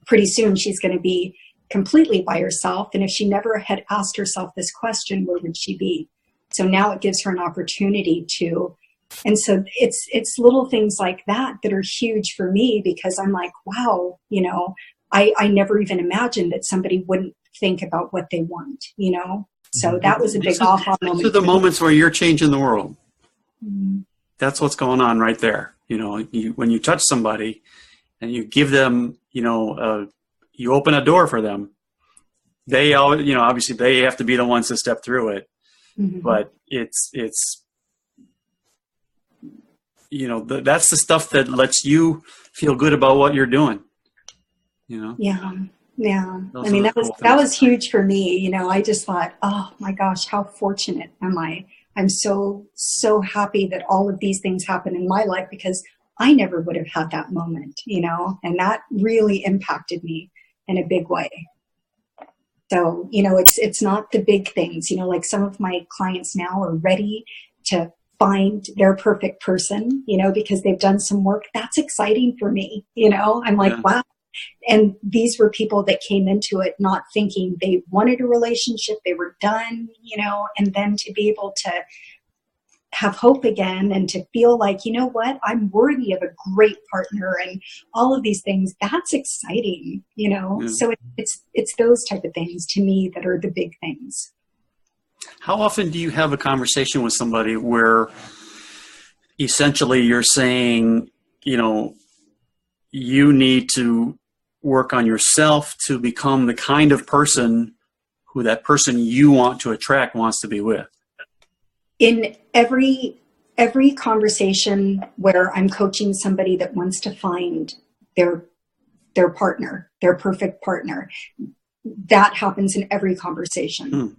pretty soon she's going to be completely by herself. And if she never had asked herself this question, where would she be? So now it gives her an opportunity to. And so it's little things like that are huge for me, because I'm like, wow, you know, I never even imagined that somebody wouldn't think about what they want, you know? So that was a big aha moment. These are the moments where you're changing the world. That's what's going on right there. You know, when you touch somebody and you give them, you know, you open a door for them, they all, you know, obviously they have to be the ones to step through it. But it's, you know, that's the stuff that lets you feel good about what you're doing. You know? Yeah. I mean, that was huge for me. You know, I just thought, oh my gosh, how fortunate am I? I'm so happy that all of these things happen in my life, because I never would have had that moment, you know, and that really impacted me in a big way. So, it's not the big things, like some of my clients now are ready to find their perfect person, because they've done some work. That's exciting for me. I'm like, wow. And these were people that came into it not thinking they wanted a relationship, they were done, and then to be able to have hope again and to feel like, you know what, I'm worthy of a great partner and all of these things. That's exciting, So it's those type of things to me that are the big things. How often do you have a conversation with somebody where essentially you're saying, you need to work on yourself to become the kind of person who that person you want to attract wants to be with? In every conversation where I'm coaching somebody that wants to find their partner, their perfect partner, that happens in every conversation.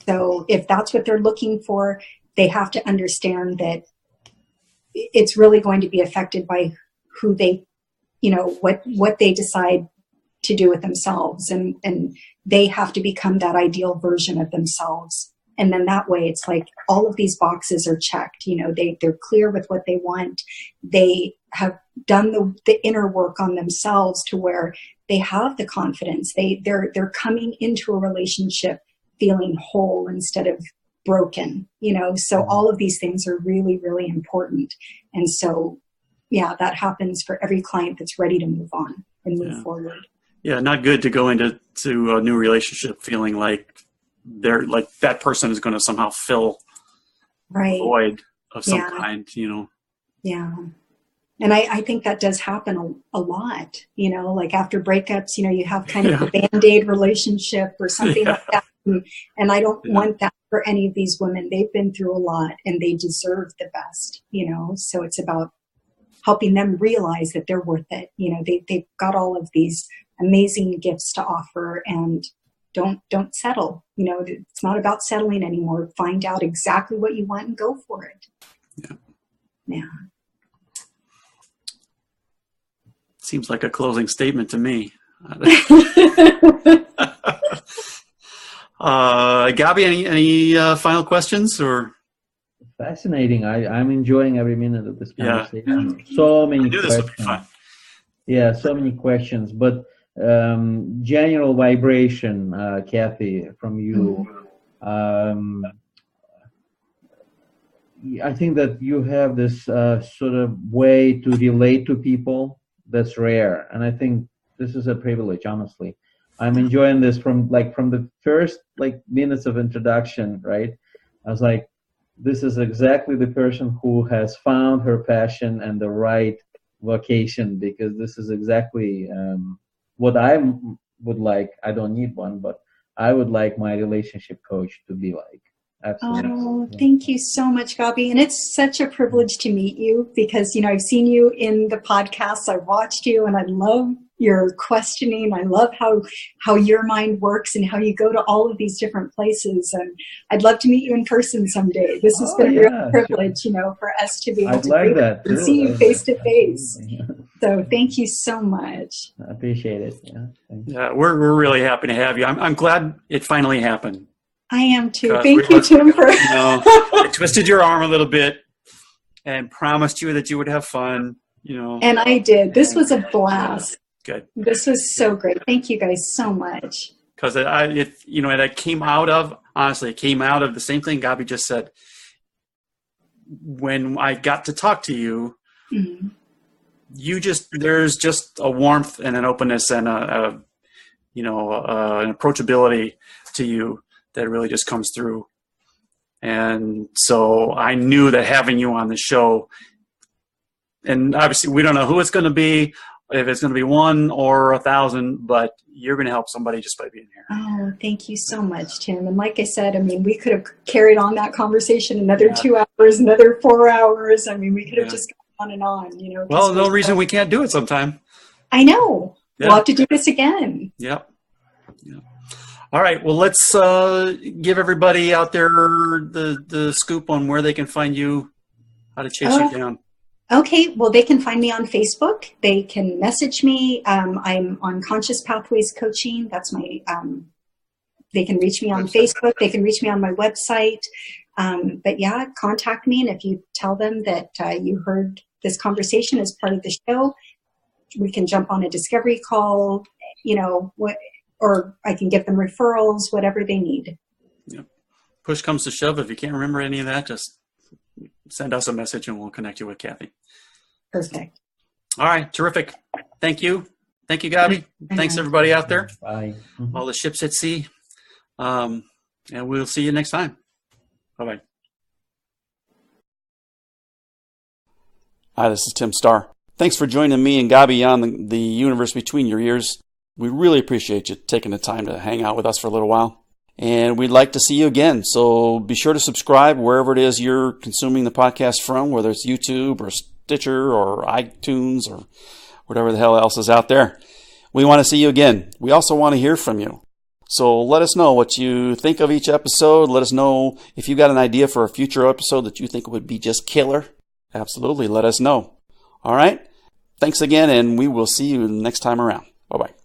So if that's what they're looking for, they have to understand that it's really going to be affected by who they, what they decide to do with themselves. And they have to become that ideal version of themselves. And then that way it's like all of these boxes are checked. They're clear with what they want. They have done the inner work on themselves to where they have the confidence. They're coming into a relationship feeling whole instead of broken, so all of these things are really, really important. And so, that happens for every client that's ready to move on and move forward. Yeah. Not good to go into a new relationship feeling like they're like that person is going to somehow fill a void of some kind, Yeah. And I think that does happen a lot, like after breakups, you have kind of a Band-Aid relationship or something like that. And I don't want that for any of these women. They've been through a lot and they deserve the best, so it's about helping them realize that they're worth it. They've got all of these amazing gifts to offer, and don't settle. It's not about settling anymore. Find out exactly what you want and go for it. Yeah. Seems like a closing statement to me. Gabi, any final questions or? Fascinating. I'm enjoying every minute of this conversation. So many questions. This would be fun. Yeah, so many questions. But general vibration, Kathy, from you. I think that you have this sort of way to relate to people that's rare, and I think this is a privilege. Honestly, I'm enjoying this from the first minutes of introduction. Right, I was like, this is exactly the person who has found her passion and the right vocation, because this is exactly what I would like. I don't need one, but I would like my relationship coach to be like. Absolutely. Oh, thank you so much, Gabi. And it's such a privilege to meet you because, I've seen you in the podcasts. I've watched you and I love your questioning. I love how your mind works and how you go to all of these different places. And I'd love to meet you in person someday. This has been a real privilege, for us to be able to see you face to face. So thank you so much. I appreciate it. Yeah, we're really happy to have you. I'm glad it finally happened. I am too. Thank you, Tim. I twisted your arm a little bit and promised you that you would have fun. And I did. This was a blast. Good. This was so great. Thank you guys so much. Because it came out of the same thing Gabi just said. When I got to talk to you, there's just a warmth and an openness and an approachability to you that really just comes through. And so I knew that having you on the show, and obviously we don't know who it's going to be, if it's going to be 1 or 1,000, but you're going to help somebody just by being here. Oh, thank you so much, Tim. And like I said, we could have carried on that conversation another 2 hours, another 4 hours. We could have just gone on and on, Well, no reason we can't do it sometime. I know. Yeah. We'll have to do this again. Yep. All right. Well, let's give everybody out there the scoop on where they can find you, how to chase you down. Okay. Well, they can find me on Facebook. They can message me. I'm on Conscious Pathways Coaching. That's my They can reach me on Facebook. They can reach me on my website. But yeah, contact me. And if you tell them that you heard this conversation as part of the show, we can jump on a discovery call, or I can give them referrals, whatever they need. Yep. Push comes to shove. If you can't remember any of that, just send us a message and we'll connect you with Kathy. Perfect. All right. Terrific. Thank you. Thank you, Gabi. Thanks, everybody out there. Bye. All the ships at sea. And we'll see you next time. Bye-bye. Hi, this is Tim Starr. Thanks for joining me and Gabi on the universe between your ears. We really appreciate you taking the time to hang out with us for a little while. And we'd like to see you again. So be sure to subscribe wherever it is you're consuming the podcast from, whether it's YouTube or Stitcher or iTunes or whatever the hell else is out there. We want to see you again. We also want to hear from you. So let us know what you think of each episode. Let us know if you got an idea for a future episode that you think would be just killer. Absolutely, let us know. All right? Thanks again, and we will see you next time around. Bye-bye.